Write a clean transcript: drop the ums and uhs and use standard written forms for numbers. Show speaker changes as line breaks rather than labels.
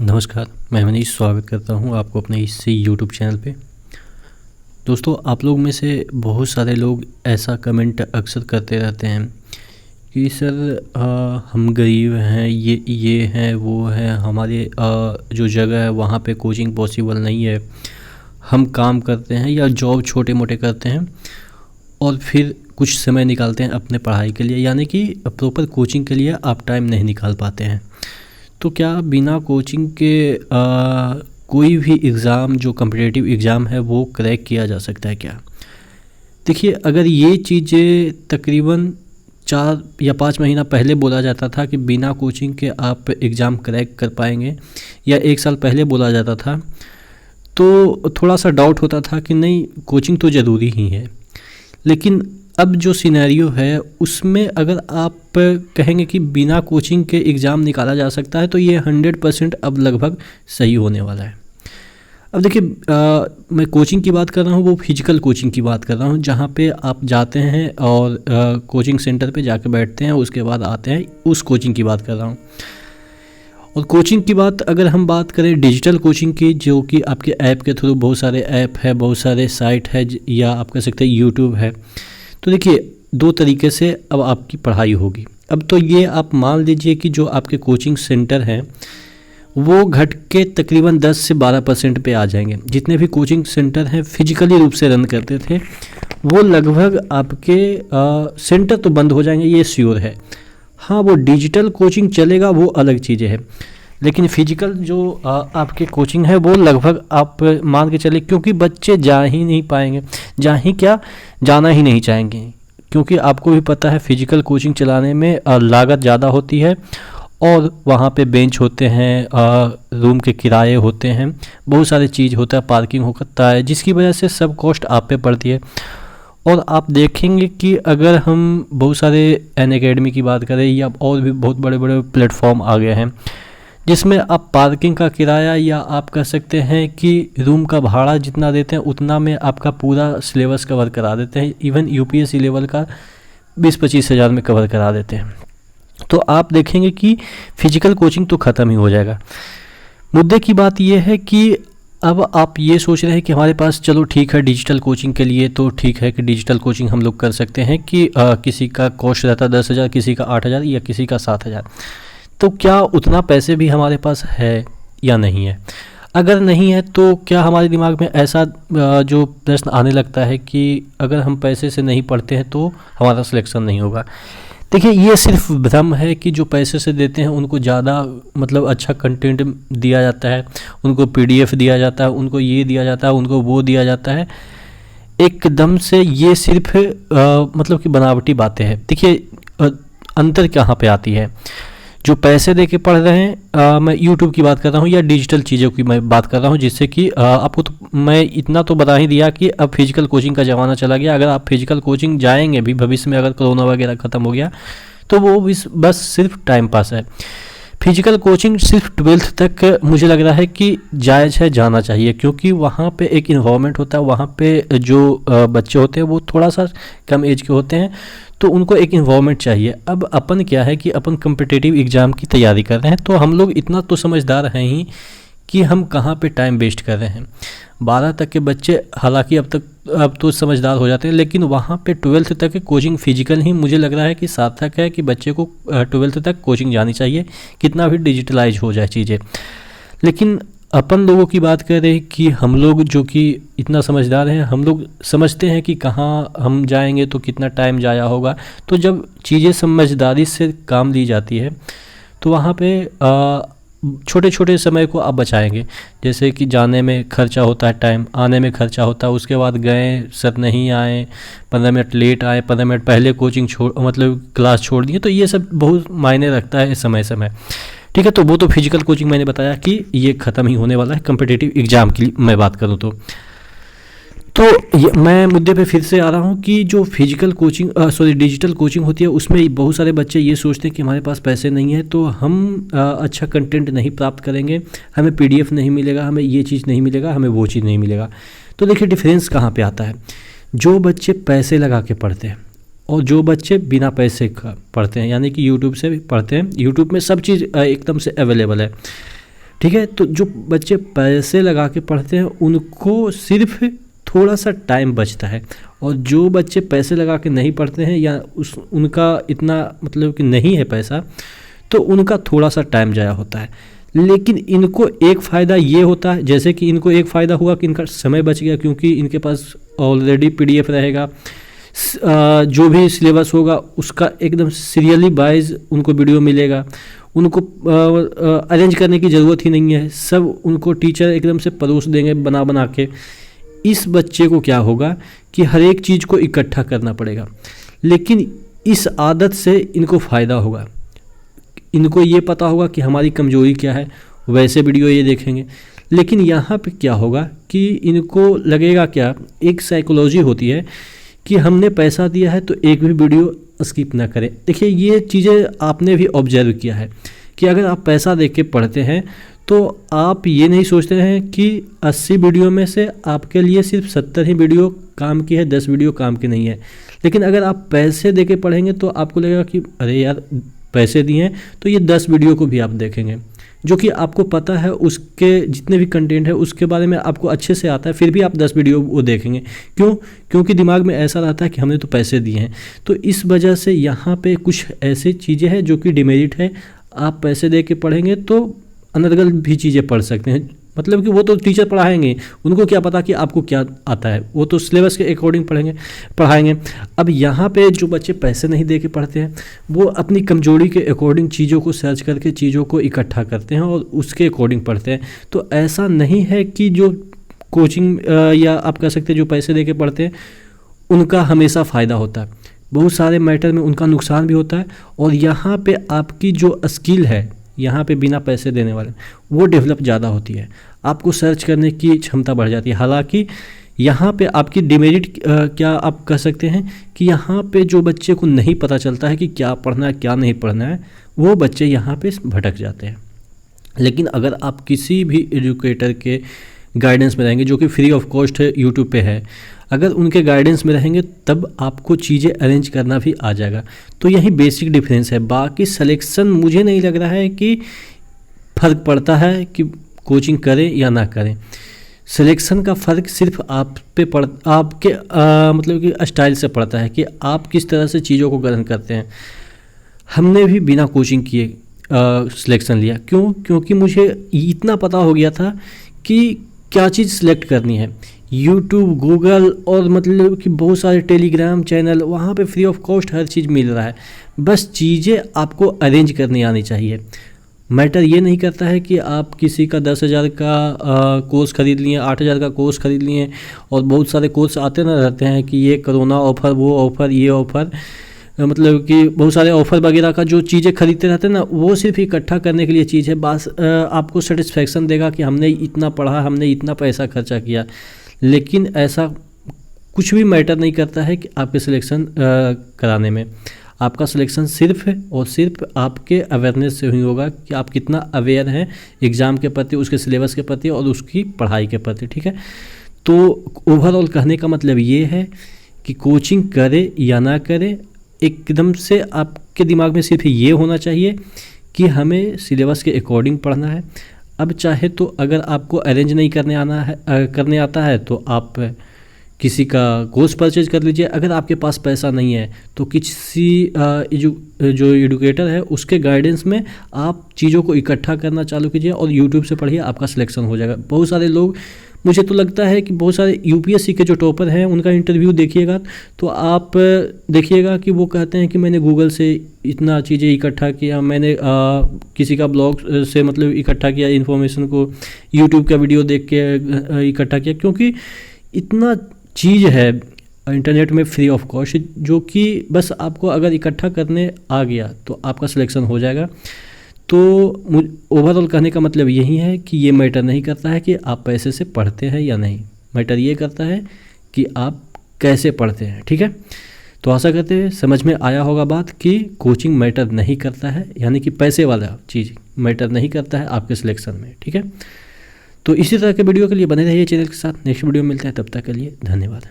नमस्कार, मैं मनीष स्वागत करता हूं आपको अपने इस यूट्यूब चैनल पे। दोस्तों, आप लोग में से बहुत सारे लोग ऐसा कमेंट अक्सर करते रहते हैं कि सर हम गरीब हैं, ये हैं, वो हैं, हमारे जो जगह है वहाँ पे कोचिंग पॉसिबल नहीं है। हम काम करते हैं या जॉब छोटे मोटे करते हैं और फिर कुछ समय निकालते हैं अपने पढ़ाई के लिए, यानी कि प्रॉपर कोचिंग के लिए आप टाइम नहीं निकाल पाते हैं। तो क्या बिना कोचिंग के कोई भी एग्ज़ाम जो कॉम्पिटिटिव एग्ज़ाम है वो क्रैक किया जा सकता है क्या? देखिए, अगर ये चीज़ें तकरीबन 4 या 5 महीना पहले बोला जाता था कि बिना कोचिंग के आप एग्ज़ाम क्रैक कर पाएंगे, या 1 साल पहले बोला जाता था, तो थोड़ा सा डाउट होता था कि नहीं, कोचिंग तो ज़रूरी ही है। लेकिन अब जो सिनेरियो है उसमें अगर आप कहेंगे कि बिना कोचिंग के एग्ज़ाम निकाला जा सकता है, तो ये 100% अब लगभग सही होने वाला है। अब देखिए, मैं कोचिंग की बात कर रहा हूँ, वो फिजिकल कोचिंग की बात कर रहा हूँ, जहाँ पे आप जाते हैं और कोचिंग सेंटर पे जाके बैठते हैं, उसके बाद आते हैं, उस कोचिंग की बात कर रहा हूँ। और कोचिंग की बात अगर हम बात करें डिजिटल कोचिंग की, जो कि आपके ऐप के थ्रू, बहुत सारे ऐप है, बहुत सारे साइट है, या आप कह सकते हैं यूट्यूब है। तो देखिए, 2 तरीके से अब आपकी पढ़ाई होगी। अब तो ये आप मान लीजिए कि जो आपके कोचिंग सेंटर हैं वो घट के तकरीबन 10 से 12% पे आ जाएंगे। जितने भी कोचिंग सेंटर हैं फिजिकली रूप से रन करते थे, वो लगभग आपके सेंटर तो बंद हो जाएंगे, ये श्योर है। हाँ, वो डिजिटल कोचिंग चलेगा, वो अलग चीज़ें है, लेकिन फिजिकल जो आपके कोचिंग है वो लगभग आप मान के चले, क्योंकि बच्चे जा ही नहीं पाएंगे, जाना ही नहीं चाहेंगे, क्योंकि आपको भी पता है फिजिकल कोचिंग चलाने में लागत ज़्यादा होती है, और वहाँ पे बेंच होते हैं, रूम के किराए होते हैं, बहुत सारी चीज़ होता है, पार्किंग होता है, जिसकी वजह से सब कॉस्ट आप पे पड़ती है। और आप देखेंगे कि अगर हम बहुत सारे अनअकैडमी की बात करें, या और भी बहुत बड़े बड़े प्लेटफॉर्म आ गए हैं, जिसमें आप पार्किंग का किराया, या आप कह सकते हैं कि रूम का भाड़ा जितना देते हैं उतना में आपका पूरा सिलेबस कवर करा देते हैं। इवन यूपीएससी लेवल का 20-25 हज़ार में कवर करा देते हैं। तो आप देखेंगे कि फिजिकल कोचिंग तो ख़त्म ही हो जाएगा। मुद्दे की बात यह है कि अब आप ये सोच रहे हैं कि हमारे पास, चलो ठीक है, डिजिटल कोचिंग के लिए तो ठीक है कि डिजिटल कोचिंग हम लोग कर सकते हैं कि किसी का कॉस्ट रहता है 10,000, किसी का 8,000 या किसी का 7,000। तो क्या उतना पैसे भी हमारे पास है या नहीं है? अगर नहीं है तो क्या हमारे दिमाग में ऐसा जो प्रश्न आने लगता है कि अगर हम पैसे से नहीं पढ़ते हैं तो हमारा सिलेक्शन नहीं होगा। देखिए, ये सिर्फ भ्रम है कि जो पैसे से देते हैं उनको ज़्यादा मतलब अच्छा कंटेंट दिया जाता है, उनको पीडीएफ दिया जाता है, उनको ये दिया जाता है, उनको वो दिया जाता है। एकदम से ये सिर्फ मतलब कि बनावटी बातें हैं। देखिए, अंतर कहाँ पे आती है? जो पैसे दे के पढ़ रहे हैं, मैं यूट्यूब की बात कर रहा हूँ या डिजिटल चीज़ों की मैं बात कर रहा हूँ, जिससे कि आपको तो मैं इतना तो बता ही दिया कि अब फिजिकल कोचिंग का ज़माना चला गया। अगर आप फिजिकल कोचिंग जाएंगे भी भविष्य में, अगर कोरोना वगैरह ख़त्म हो गया, तो वो बस सिर्फ टाइम पास है। फिजिकल कोचिंग सिर्फ 12th तक मुझे लग रहा है कि जायज़ है, जाना चाहिए, क्योंकि वहाँ पे एक इन्वायरमेंट होता है, वहाँ पे जो बच्चे होते हैं वो थोड़ा सा कम एज के होते हैं, तो उनको एक इन्वायरमेंट चाहिए। अब अपन क्या है कि अपन कॉम्पिटिटिव एग्ज़ाम की तैयारी कर रहे हैं, तो हम लोग इतना तो समझदार हैं ही कि हम कहाँ पे टाइम वेस्ट कर रहे हैं। 12 तक के बच्चे हालांकि अब तो समझदार हो जाते हैं, लेकिन वहाँ पे 12th तक कोचिंग फिजिकल ही मुझे लग रहा है कि सार्थक है कि बच्चे को 12th तक कोचिंग जानी चाहिए, कितना भी डिजिटलाइज हो जाए चीज़ें। लेकिन अपन लोगों की बात कर रहे हैं कि हम लोग जो कि इतना समझदार हैं, हम लोग समझते हैं कि कहाँ हम जाएंगे तो कितना टाइम जाया होगा। तो जब चीज़ें समझदारी से काम ली जाती है, तो वहाँ पे छोटे छोटे समय को आप बचाएंगे। जैसे कि जाने में खर्चा होता है टाइम, आने में खर्चा होता है, उसके बाद गए, सर नहीं आए, 15 मिनट लेट आए, 15 मिनट पहले कोचिंग मतलब क्लास छोड़ दिए, तो ये सब बहुत मायने रखता है समय समय। ठीक है, तो वो तो फिजिकल कोचिंग मैंने बताया कि ये ख़त्म ही होने वाला है कॉम्पिटिटिव एग्ज़ाम की मैं बात करूँ तो मैं मुद्दे पे फिर से आ रहा हूँ कि जो फिजिकल कोचिंग डिजिटल कोचिंग होती है, उसमें बहुत सारे बच्चे ये सोचते हैं कि हमारे पास पैसे नहीं है तो हम अच्छा कंटेंट नहीं प्राप्त करेंगे, हमें पीडीएफ नहीं मिलेगा, हमें ये चीज़ नहीं मिलेगा, हमें वो चीज़ नहीं मिलेगा। तो देखिए डिफरेंस कहाँ पे आता है। जो बच्चे पैसे लगा के पढ़ते हैं और जो बच्चे बिना पैसे का पढ़ते हैं, यानी कि यूट्यूब से भी पढ़ते हैं, यूट्यूब में सब चीज़ एकदम से अवेलेबल है। ठीक है। तो जो बच्चे पैसे लगा के पढ़ते हैं उनको सिर्फ थोड़ा सा टाइम बचता है, और जो बच्चे पैसे लगा के नहीं पढ़ते हैं या उनका इतना मतलब कि नहीं है पैसा, तो उनका थोड़ा सा टाइम ज़ाया होता है। लेकिन इनको एक फ़ायदा ये होता है, जैसे कि इनको एक फ़ायदा हुआ कि इनका समय बच गया, क्योंकि इनके पास ऑलरेडी PDF रहेगा, जो भी सिलेबस होगा उसका एकदम सीरियली वाइज उनको वीडियो मिलेगा, उनको अरेंज करने की ज़रूरत ही नहीं है, सब उनको टीचर एकदम से परोस देंगे बना बना के। इस बच्चे को क्या होगा कि हर एक चीज़ को इकट्ठा करना पड़ेगा, लेकिन इस आदत से इनको फ़ायदा होगा। इनको ये पता होगा कि हमारी कमज़ोरी क्या है, वैसे वीडियो ये देखेंगे। लेकिन यहाँ पे क्या होगा कि इनको लगेगा क्या, एक साइकोलॉजी होती है कि हमने पैसा दिया है तो एक भी वीडियो स्किप ना करें। देखिए ये चीज़ें आपने भी ऑब्जर्व किया है कि अगर आप पैसा दे के पढ़ते हैं तो आप ये नहीं सोचते हैं कि 80 वीडियो में से आपके लिए सिर्फ 70 ही वीडियो काम की है, 10 वीडियो काम की नहीं है। लेकिन अगर आप पैसे दे के पढ़ेंगे तो आपको लगेगा कि अरे यार पैसे दिए हैं तो ये 10 वीडियो को भी आप देखेंगे, जो कि आपको पता है उसके जितने भी कंटेंट है उसके बारे में आपको अच्छे से आता है, फिर भी आप 10 वीडियो वो देखेंगे। क्यों? क्योंकि दिमाग में ऐसा रहता है कि हमने तो पैसे दिए हैं। तो इस वजह से यहाँ पे कुछ ऐसी चीज़ें हैं जो कि डिमेरिट है। आप पैसे दे के पढ़ेंगे तो अनर्गल भी चीज़ें पढ़ सकते हैं, मतलब कि वो तो टीचर पढ़ाएंगे, उनको क्या पता कि आपको क्या आता है, वो तो सिलेबस के अकॉर्डिंग पढ़ाएंगे। अब यहाँ पे जो बच्चे पैसे नहीं दे के पढ़ते हैं वो अपनी कमजोरी के अकॉर्डिंग चीज़ों को सर्च करके चीज़ों को इकट्ठा करते हैं और उसके अकॉर्डिंग पढ़ते हैं। तो ऐसा नहीं है कि जो कोचिंग या आप कह सकते हैं जो पैसे दे के पढ़ते हैं उनका हमेशा फ़ायदा होता है, बहुत सारे मैटर में उनका नुकसान भी होता है। और यहाँ पर आपकी जो स्किल है यहाँ पे बिना पैसे देने वाले वो डेवलप ज़्यादा होती है, आपको सर्च करने की क्षमता बढ़ जाती है। हालांकि यहाँ पे आपकी डिमेरिट क्या आप कह सकते हैं कि यहाँ पे जो बच्चे को नहीं पता चलता है कि क्या पढ़ना है क्या नहीं पढ़ना है, वो बच्चे यहाँ पे भटक जाते हैं। लेकिन अगर आप किसी भी एजुकेटर के गाइडेंस में रहेंगे, जो कि फ्री ऑफ कॉस्ट है, यूट्यूब पे है, अगर उनके गाइडेंस में रहेंगे तब आपको चीज़ें अरेंज करना भी आ जाएगा। तो यही बेसिक डिफरेंस है। बाकी सिलेक्शन मुझे नहीं लग रहा है कि फ़र्क पड़ता है कि कोचिंग करें या ना करें। सिलेक्शन का फ़र्क सिर्फ आप पे आपके मतलब कि स्टाइल से पड़ता है कि आप किस तरह से चीज़ों को ग्रहण करते हैं। हमने भी बिना कोचिंग किए सिलेक्शन लिया। क्यों? क्योंकि मुझे इतना पता हो गया था कि क्या चीज़ सिलेक्ट करनी है। यूट्यूब, गूगल और मतलब कि बहुत सारे टेलीग्राम चैनल, वहाँ पे फ्री ऑफ कॉस्ट हर चीज़ मिल रहा है। बस चीज़ें आपको अरेंज करनी आनी चाहिए। मैटर ये नहीं करता है कि आप किसी का 10,000 का कोर्स ख़रीद लिए, 8,000 का कोर्स ख़रीद लिए, और बहुत सारे कोर्स आते ना रहते हैं कि ये कोरोना ऑफ़र, वो ऑफ़र, ये ऑफ़र, मतलब कि बहुत सारे ऑफ़र वगैरह का जो चीज़ें खरीदते रहते हैं ना, वो सिर्फ इकट्ठा करने के लिए चीज़ है। बस आपको सेटिस्फेक्शन देगा कि हमने इतना पढ़ा, हमने इतना पैसा खर्चा किया। लेकिन ऐसा कुछ भी मैटर नहीं करता है कि आपके सिलेक्शन कराने में। आपका सिलेक्शन सिर्फ और सिर्फ आपके अवेयरनेस से ही होगा कि आप कितना अवेयर हैं एग्ज़ाम के प्रति, उसके सिलेबस के प्रति और उसकी पढ़ाई के प्रति। ठीक है, तो ओवरऑल कहने का मतलब ये है कि कोचिंग करें या ना करें, एकदम से आपके दिमाग में सिर्फ ये होना चाहिए कि हमें सिलेबस के अकॉर्डिंग पढ़ना है। अब चाहे तो अगर आपको अरेंज नहीं करने आता है तो आप किसी का कोर्स परचेज कर लीजिए। अगर आपके पास पैसा नहीं है तो किसी जो एजुकेटर है उसके गाइडेंस में आप चीज़ों को इकट्ठा करना चालू कीजिए और यूट्यूब से पढ़िए, आपका सिलेक्शन हो जाएगा। बहुत सारे लोग, मुझे तो लगता है कि बहुत सारे यूपीएससी के जो टॉपर हैं उनका इंटरव्यू देखिएगा तो आप देखिएगा कि वो कहते हैं कि मैंने गूगल से इतना चीज़ें इकट्ठा किया, मैंने किसी का ब्लॉग से मतलब इकट्ठा किया इन्फॉर्मेशन को, यूट्यूब का वीडियो देख के इकट्ठा किया, क्योंकि इतना चीज़ है इंटरनेट में फ्री ऑफ कॉस्ट जो कि बस आपको अगर इकट्ठा करने आ गया तो आपका सिलेक्शन हो जाएगा। तो ओवरऑल कहने का मतलब यही है कि ये मैटर नहीं करता है कि आप पैसे से पढ़ते हैं या नहीं, मैटर ये करता है कि आप कैसे पढ़ते हैं। ठीक है, तो आशा करते हैं समझ में आया होगा बात कि कोचिंग मैटर नहीं करता है, यानी कि पैसे वाला चीज़ मैटर नहीं करता है आपके सिलेक्शन में। ठीक है, तो इसी तरह के वीडियो के लिए बने रहिए चैनल के साथ। नेक्स्ट वीडियो मिलता है, तब तक के लिए धन्यवाद।